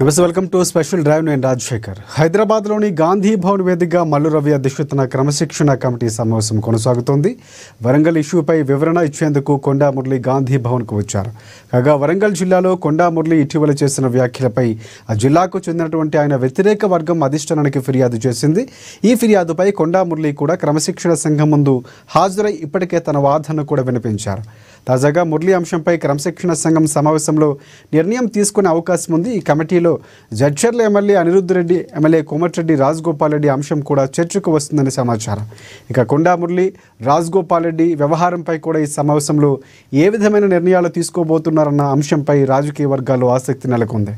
నమస్తే, welcome to special drive. నేను రాజశేఖర్. హైదరాబాద్లోని గాంధీ భవన్ వేదికగా మల్లు రవి అధ్యక్షతన క్రమశిక్షణ కమిటీ సమావేశం కొనసాగుతోంది. వరంగల్ ఇష్యూపై వివరణ ఇచ్చేందుకు కొండా మురళి గాంధీ భవన్కు వచ్చారు. కాగా వరంగల్ జిల్లాలో కొండా మురళి ఇటీవల చేసిన వ్యాఖ్యలపై ఆ జిల్లాకు చెందినటువంటి ఆయన వ్యతిరేక వర్గం అధిష్టానానికి ఫిర్యాదు చేసింది. ఈ ఫిర్యాదుపై కొండా మురళి కూడా క్రమశిక్షణ సంఘం ముందు హాజరై ఇప్పటికే తన వాదనను కూడా వినిపించారు. తాజాగా మురళి అంశంపై క్రమశిక్షణ సంఘం సమావేశంలో నిర్ణయం తీసుకునే అవకాశం ఉంది. ఈ కమిటీలో జడ్చర్ల ఎమ్మెల్యే అనిరుద్ధ్ రెడ్డి, ఎమ్మెల్యే కోమటిరెడ్డి రాజగోపాల్ రెడ్డి అంశం కూడా చర్చకు వస్తుందని సమాచారం. ఇక కొండా మురళి, రాజగోపాల్ రెడ్డి వ్యవహారంపై కూడా ఈ సమావేశంలో ఏ విధమైన నిర్ణయాలు తీసుకోబోతున్నారన్న అంశంపై రాజకీయ వర్గాల్లో ఆసక్తి నెలకొంది.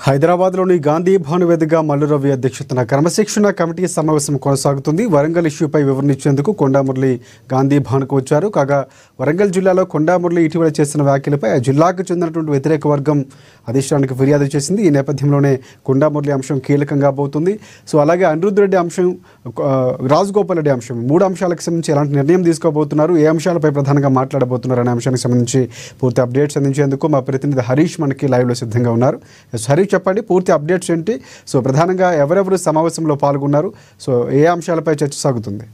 హైదరాబాద్లోని గాంధీ భవన్ వేదికగా మల్లు రవి అధ్యక్షతన క్రమశిక్షణ కమిటీ సమావేశం కొనసాగుతుంది. వరంగల్ ఇష్యూపై వివరణ ఇచ్చేందుకు కొండా మురళి గాంధీ భవన్కు వచ్చారు. కాగా వరంగల్ జిల్లాలో కొండా మురళి ఇటీవల చేసిన వ్యాఖ్యలపై ఆ జిల్లాకు చెందినటువంటి వ్యతిరేక వర్గం అధిష్టానానికి ఫిర్యాదు చేసింది. ఈ నేపథ్యంలోనే కొండా మురళి అంశం కీలకంగా పోతుంది. సో అలాగే అనిరుద్ధ్ రెడ్డి అంశం, రాజగోపాల్ రెడ్డి అంశం, మూడు అంశాలకు సంబంధించి ఎలాంటి నిర్ణయం తీసుకోబోతున్నారు, ఏ అంశాలపై ప్రధానంగా మాట్లాడబోతున్నారు అనే అంశానికి సంబంధించి పూర్తి అప్డేట్స్ అందించేందుకు మా ప్రతినిధి హరీష్ మనకి లైవ్లో సిద్ధంగా ఉన్నారు. హరీష్, చెప్పండి, పూర్తి అప్డేట్స్ ఏంటి? సో ప్రధానంగా ఎవరెవరు సమావేశంలో పాల్గొన్నారు, సో ఏ అంశాలపై చర్చ సాగుతుంది?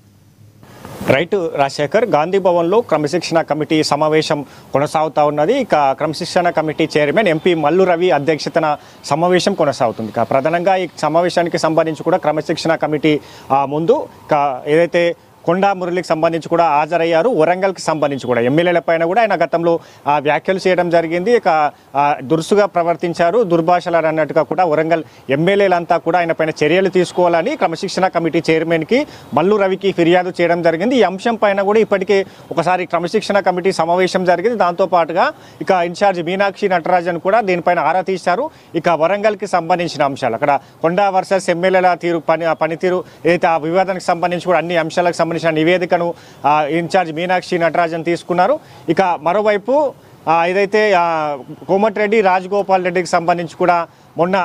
రైట్ రాజశేఖర్, గాంధీ భవన్లో క్రమశిక్షణ కమిటీ సమావేశం కొనసాగుతూ ఉన్నది. ఇక క్రమశిక్షణ committee chairman MP Mallu Ravi అధ్యక్షతన సమావేశం కొనసాగుతుంది. ఇక ప్రధానంగా ఈ సమావేశానికి సంబంధించి కూడా క్రమశిక్షణ కమిటీ ముందు ఏదైతే కొండా మురళికి సంబంధించి కూడా హాజరయ్యారు. వరంగల్కి సంబంధించి కూడా ఎమ్మెల్యేల పైన కూడా ఆయన గతంలో వ్యాఖ్యలు చేయడం జరిగింది. ఇక దురుసుగా ప్రవర్తించారు, దుర్భాషలు అన్నట్టుగా కూడా వరంగల్ ఎమ్మెల్యేలంతా కూడా ఆయన పైన చర్యలు తీసుకోవాలని క్రమశిక్షణ కమిటీ చైర్మన్కి మల్లు రవికి ఫిర్యాదు చేయడం జరిగింది. ఈ అంశం పైన కూడా ఇప్పటికే ఒకసారి క్రమశిక్షణ కమిటీ సమావేశం జరిగింది. దాంతోపాటుగా ఇక ఇన్ఛార్జ్ మీనాక్షి నటరాజన్ కూడా దీనిపైన ఆరా తీశారు. ఇక వరంగల్కి సంబంధించిన అంశాలు, అక్కడ కొండా వర్సెస్ ఎమ్మెల్యేల పనితీరు ఏదైతే ఆ వివాదానికి సంబంధించి కూడా అన్ని అంశాలకు సంబంధించిన నివేదికను ఇన్ఛార్జ్ మీనాక్షి నటరాజన్ తీసుకున్నారు. ఇక మరోవైపు ఏదైతే కోమటిరెడ్డి, రాజగోపాల్ రెడ్డికి సంబంధించి కూడా మొన్న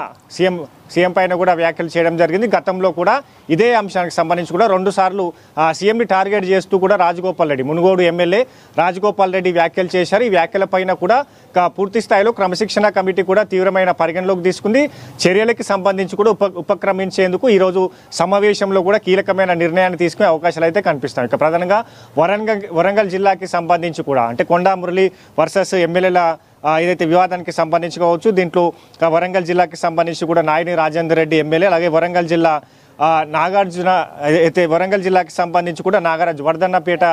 సీఎం పైన కూడా వ్యాఖ్యలు చేయడం జరిగింది. గతంలో కూడా ఇదే అంశానికి సంబంధించి కూడా 2 సార్లు సీఎంని టార్గెట్ చేస్తూ కూడా రాజగోపాల్ రెడ్డి, మునుగోడు ఎమ్మెల్యే రాజగోపాల్ రెడ్డి వ్యాఖ్యలు చేశారు. ఈ వ్యాఖ్యల పైన కూడా పూర్తి స్థాయిలో క్రమశిక్షణ కమిటీ కూడా తీవ్రమైన పరిగణలోకి తీసుకుంది. చర్యలకు సంబంధించి కూడా ఉపక్రమించేందుకు ఈరోజు సమావేశంలో కూడా కీలకమైన నిర్ణయాన్ని తీసుకునే అవకాశాలు అయితే కనిపిస్తాయి. ఇక ప్రధానంగా వరంగల్ జిల్లాకి సంబంధించి కూడా అంటే కొండా మురళి వర్సెస్ ఎమ్మెల్యేల ఏదైతే వివాదానికి సంబంధించి కావచ్చు, దీంట్లో వరంగల్ జిల్లాకి సంబంధించి కూడా నాయని రాజేందర్ రెడ్డి ఎమ్మెల్యే, అలాగే వరంగల్ జిల్లా నాగార్జున అయితే వరంగల్ జిల్లాకి సంబంధించి కూడా నాగరాజు వర్ధన్నపేట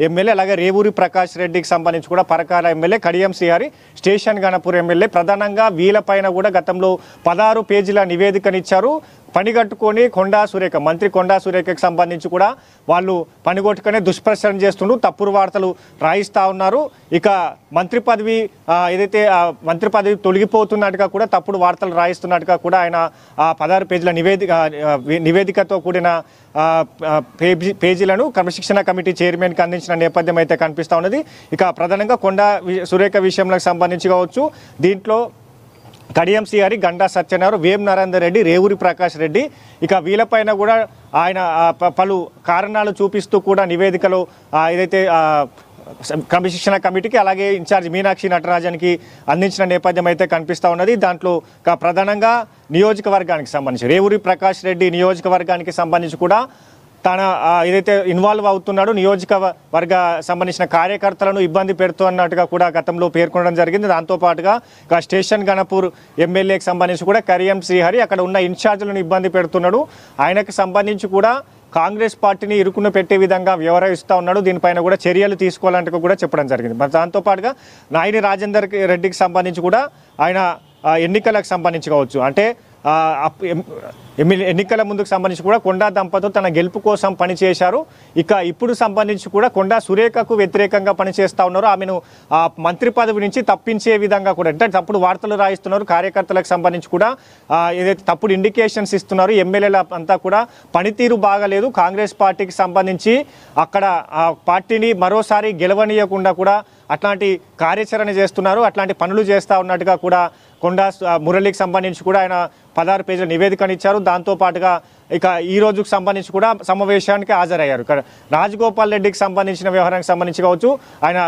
ఎమ్మెల్యే, అలాగే రేవూరి ప్రకాష్ రెడ్డికి సంబంధించి కూడా Parakala MLA, Kadiyam Srihari station Ganapur MLA ప్రధానంగా వీళ్ళపైన కూడా గతంలో 16 పేజీల నివేదికనిచ్చారు. పనిగట్టుకొని మంత్రి కొండా సురేఖకి సంబంధించి కూడా వాళ్ళు పనిగొట్టుకునే దుష్ప్రచారం చేస్తుండ్రు, తప్పుడు వార్తలు రాయిస్తూ ఉన్నారు. ఇక మంత్రి పదవి ఏదైతే మంత్రి పదవి తొలగిపోతున్నట్టుగా కూడా తప్పుడు వార్తలు రాయిస్తున్నట్టుగా కూడా ఆయన 16 పేజీల నివేదికతో కూడిన పేజీలను క్రమశిక్షణ కమిటీ చైర్మన్కి అందించిన నేపథ్యం అయితే కనిపిస్తూ ఉన్నది. ఇక ప్రధానంగా కొండా సురేఖ విషయంలో సంబంధించి కావచ్చు, దీంట్లో కడియం శ్రీహరి, గండా సత్యనారాయణ, వేం నరేందర్ రెడ్డి, రేవూరి ప్రకాష్ రెడ్డి, ఇక వీళ్ళపైన కూడా ఆయన పలు కారణాలు చూపిస్తూ కూడా నివేదికలో ఏదైతే క్రమశిక్షణ కమిటీకి అలాగే ఇన్ఛార్జ్ మీనాక్షి నటరాజన్కి అందించిన నేపథ్యం అయితే కనిపిస్తూ ఉన్నది. దాంట్లో ప్రధానంగా నియోజకవర్గానికి సంబంధించి రేవూరి ప్రకాష్ రెడ్డి నియోజకవర్గానికి సంబంధించి కూడా తన ఏదైతే ఇన్వాల్వ్ అవుతున్నాడో నియోజకవర్గ సంబంధించిన కార్యకర్తలను ఇబ్బంది పెడుతున్నట్టుగా కూడా గతంలో పేర్కొనడం జరిగింది. దాంతోపాటుగా స్టేషన్ గణపూర్ ఎమ్మెల్యేకి సంబంధించి కూడా కడియం శ్రీహరి అక్కడ ఉన్న ఇన్ఛార్జీలను ఇబ్బంది పెడుతున్నాడు. ఆయనకు సంబంధించి కూడా కాంగ్రెస్ పార్టీని ఇరుకున పెట్టే విధంగా వ్యవహరిస్తూ ఉన్నాడు. దీనిపైన కూడా చర్యలు తీసుకోవాలంటూ కూడా చెప్పడం జరిగింది. మరి దాంతోపాటుగా నాయని రాజేందర్ రెడ్డికి సంబంధించి కూడా ఆయన ఎన్నికలకు సంబంధించి కావచ్చు, అంటే ఎన్నికల ముందుకు సంబంధించి కూడా కొండా దంపతులు తన గెలుపు కోసం పనిచేశారు. ఇక ఇప్పుడు సంబంధించి కూడా కొండా సురేఖకు వ్యతిరేకంగా పనిచేస్తూ ఉన్నారు. ఆమెను మంత్రి పదవి నుంచి తప్పించే విధంగా కూడా, అంటే తప్పుడు వార్తలు రాయిస్తున్నారు. కార్యకర్తలకు సంబంధించి కూడా ఏదైతే తప్పుడు ఇండికేషన్స్ ఇస్తున్నారు. ఎమ్మెల్యేల అంతా కూడా పనితీరు బాగాలేదు. కాంగ్రెస్ పార్టీకి సంబంధించి అక్కడ పార్టీని మరోసారి గెలవనీయకుండా కూడా అట్లాంటి కార్యాచరణ చేస్తున్నారు, అట్లాంటి పనులు చేస్తూ ఉన్నట్టుగా కూడా కొండా మురళికి సంబంధించి కూడా ఆయన 16 పేజీల నివేదికనిచ్చారు. దాంతోపాటుగా ఇక ఈ రోజుకు సంబంధించి కూడా సమావేశానికి హాజరయ్యారు. రాజగోపాల్ రెడ్డికి సంబంధించిన వ్యవహారానికి సంబంధించి కావచ్చు, ఆయన